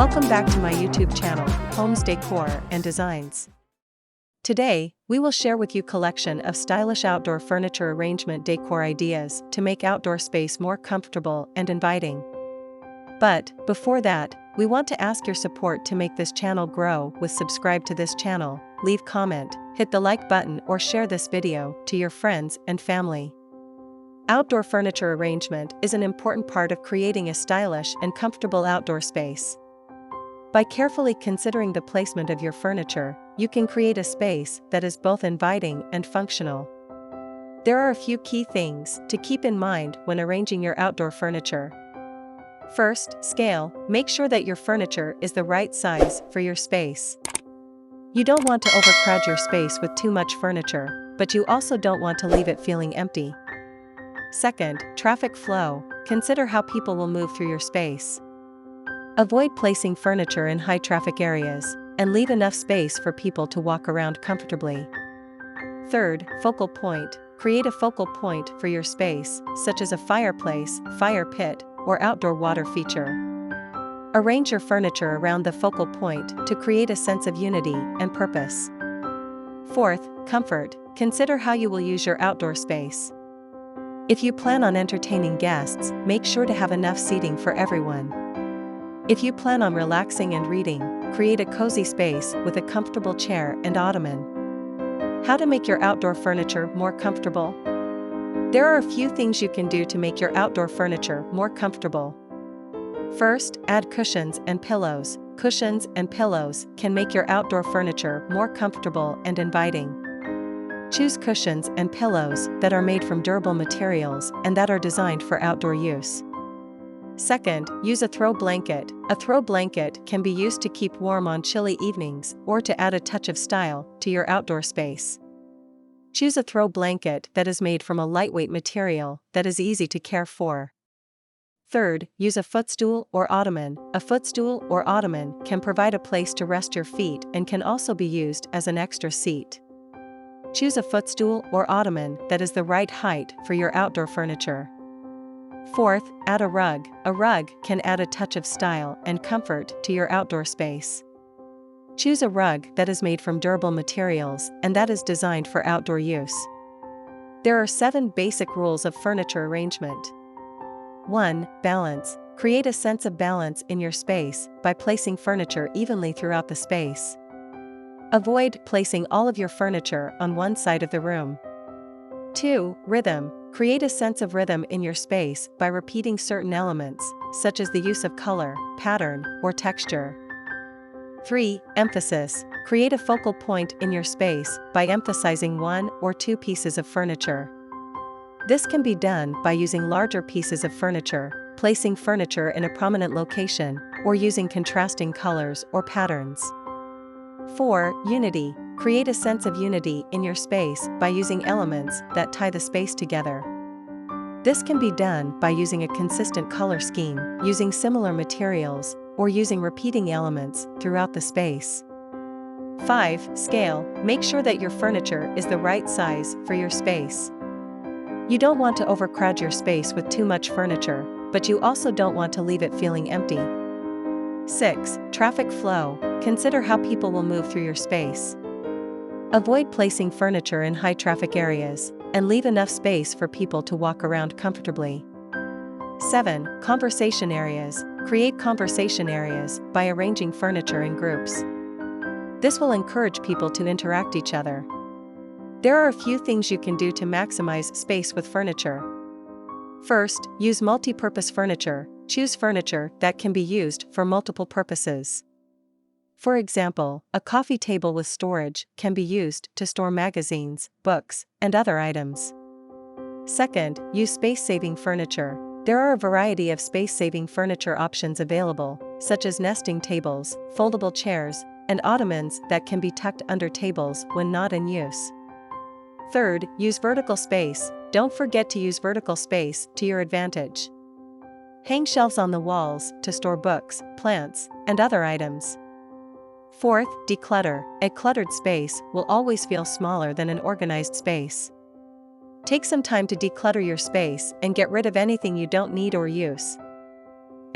Welcome back to my YouTube channel, Homes Decor and Designs. Today, we will share with you a collection of stylish outdoor furniture arrangement decor ideas to make outdoor space more comfortable and inviting. But, before that, we want to ask your support to make this channel grow with subscribe to this channel, leave comment, hit the like button or share this video to your friends and family. Outdoor furniture arrangement is an important part of creating a stylish and comfortable outdoor space. By carefully considering the placement of your furniture, you can create a space that is both inviting and functional. There are a few key things to keep in mind when arranging your outdoor furniture. First, scale. Make sure that your furniture is the right size for your space. You don't want to overcrowd your space with too much furniture, but you also don't want to leave it feeling empty. Second, traffic flow. Consider how people will move through your space. Avoid placing furniture in high-traffic areas, and leave enough space for people to walk around comfortably. Third, focal point. Create a focal point for your space, such as a fireplace, fire pit, or outdoor water feature. Arrange your furniture around the focal point to create a sense of unity and purpose. Fourth, comfort. Consider how you will use your outdoor space. If you plan on entertaining guests, make sure to have enough seating for everyone. If you plan on relaxing and reading, create a cozy space with a comfortable chair and ottoman. How to make your outdoor furniture more comfortable? There are a few things you can do to make your outdoor furniture more comfortable. First, add cushions and pillows. Cushions and pillows can make your outdoor furniture more comfortable and inviting. Choose cushions and pillows that are made from durable materials and that are designed for outdoor use. Second, use a throw blanket. A throw blanket can be used to keep warm on chilly evenings or to add a touch of style to your outdoor space. Choose a throw blanket that is made from a lightweight material that is easy to care for. Third, use a footstool or ottoman. A footstool or ottoman can provide a place to rest your feet and can also be used as an extra seat. Choose a footstool or ottoman that is the right height for your outdoor furniture. Fourth, add a rug. A rug can add a touch of style and comfort to your outdoor space. Choose a rug that is made from durable materials and that is designed for outdoor use. There are 7 basic rules of furniture arrangement. 1. Balance. Create a sense of balance in your space by placing furniture evenly throughout the space. Avoid placing all of your furniture on one side of the room. 2. Rhythm. Create a sense of rhythm in your space by repeating certain elements, such as the use of color, pattern, or texture. 3. Emphasis. Create a focal point in your space by emphasizing 1 or 2 pieces of furniture. This can be done by using larger pieces of furniture, placing furniture in a prominent location, or using contrasting colors or patterns. 4. Unity. Create a sense of unity in your space by using elements that tie the space together. This can be done by using a consistent color scheme, using similar materials, or using repeating elements throughout the space. 5. Scale. Make sure that your furniture is the right size for your space. You don't want to overcrowd your space with too much furniture, but you also don't want to leave it feeling empty. 6. Traffic flow. Consider how people will move through your space. Avoid placing furniture in high-traffic areas, and leave enough space for people to walk around comfortably. 7. Conversation areas. Create conversation areas by arranging furniture in groups. This will encourage people to interact each other. There are a few things you can do to maximize space with furniture. First, use multi-purpose furniture. Choose furniture that can be used for multiple purposes. For example, a coffee table with storage can be used to store magazines, books, and other items. Second, use space-saving furniture. There are a variety of space-saving furniture options available, such as nesting tables, foldable chairs, and ottomans that can be tucked under tables when not in use. Third, use vertical space. Don't forget to use vertical space to your advantage. Hang shelves on the walls to store books, plants, and other items. Fourth, declutter. A cluttered space will always feel smaller than an organized space. Take some time to declutter your space and get rid of anything you don't need or use.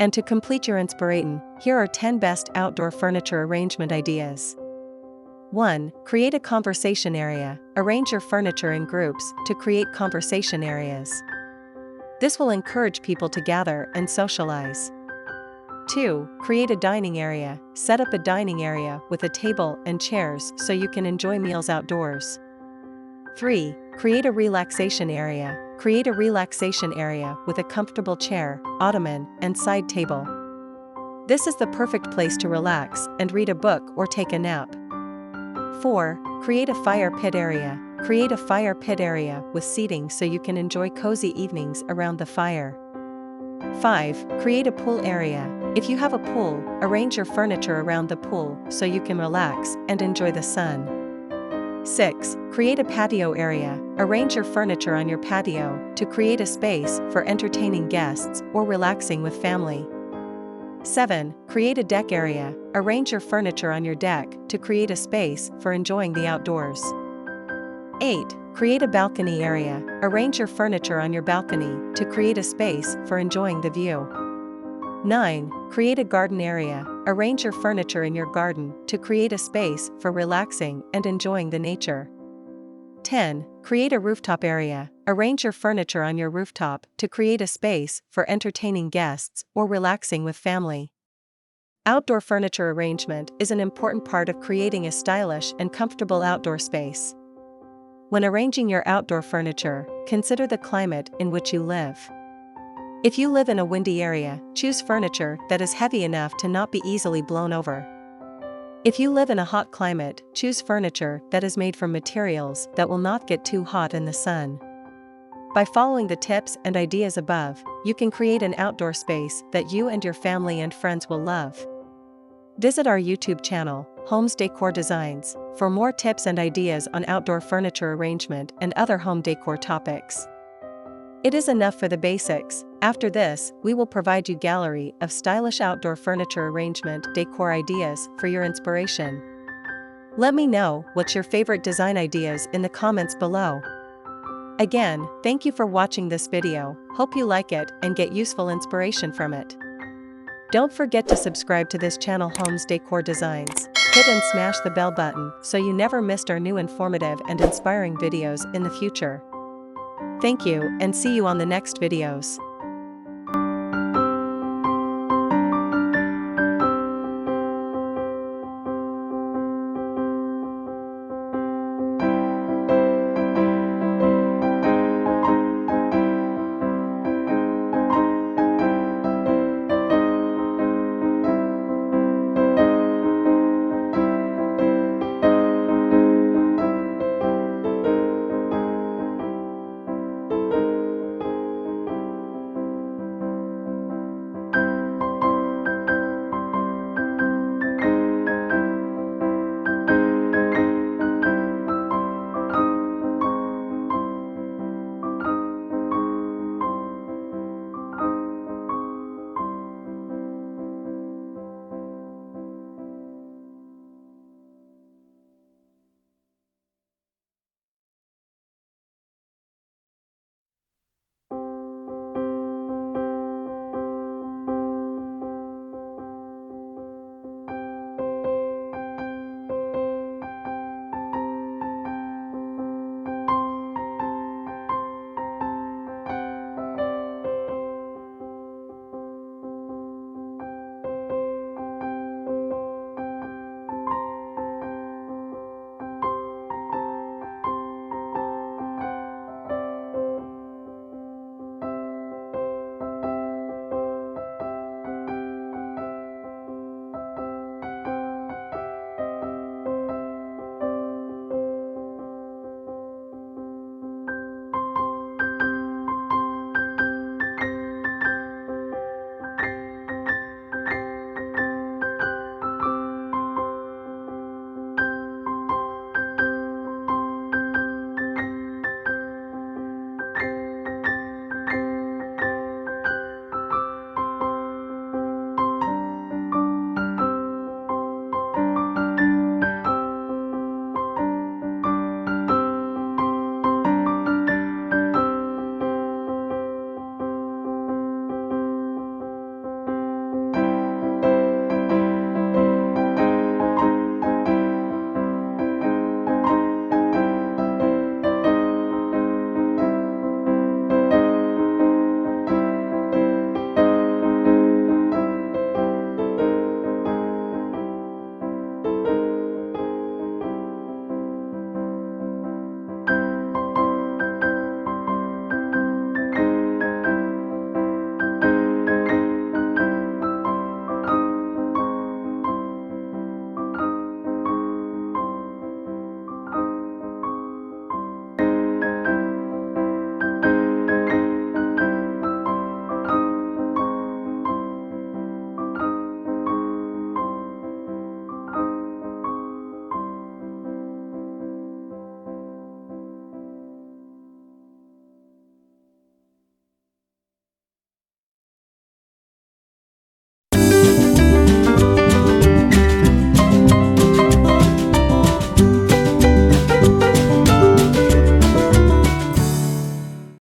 And to complete your inspiration, here are 10 best outdoor furniture arrangement ideas. 1. Create a conversation area. Arrange your furniture in groups to create conversation areas. This will encourage people to gather and socialize. 2. Create a dining area. Set up a dining area with a table and chairs so you can enjoy meals outdoors. 3. Create a relaxation area. Create a relaxation area with a comfortable chair, ottoman, and side table. This is the perfect place to relax and read a book or take a nap. 4. Create a fire pit area. Create a fire pit area with seating so you can enjoy cozy evenings around the fire. 5. Create a pool area. If you have a pool, arrange your furniture around the pool so you can relax and enjoy the sun. 6. Create a patio area. Arrange your furniture on your patio to create a space for entertaining guests or relaxing with family. 7. Create a deck area. Arrange your furniture on your deck to create a space for enjoying the outdoors. 8. Create a balcony area. Arrange your furniture on your balcony to create a space for enjoying the view. 9. Create a garden area. Arrange your furniture in your garden to create a space for relaxing and enjoying the nature. 10. Create a rooftop area. Arrange your furniture on your rooftop to create a space for entertaining guests or relaxing with family. Outdoor furniture arrangement is an important part of creating a stylish and comfortable outdoor space. When arranging your outdoor furniture, consider the climate in which you live. If you live in a windy area, choose furniture that is heavy enough to not be easily blown over. If you live in a hot climate, choose furniture that is made from materials that will not get too hot in the sun. By following the tips and ideas above, you can create an outdoor space that you and your family and friends will love. Visit our YouTube channel, Homes Decor Designs, for more tips and ideas on outdoor furniture arrangement and other home decor topics. It is enough for the basics. After this, we will provide you gallery of stylish outdoor furniture arrangement decor ideas for your inspiration. Let me know what's your favorite design ideas in the comments below. Again, thank you for watching this video. Hope you like it and get useful inspiration from it. Don't forget to subscribe to this channel, Homes Decor Designs. Hit and smash the bell button so you never missed our new informative and inspiring videos in the future. Thank you and see you on the next videos.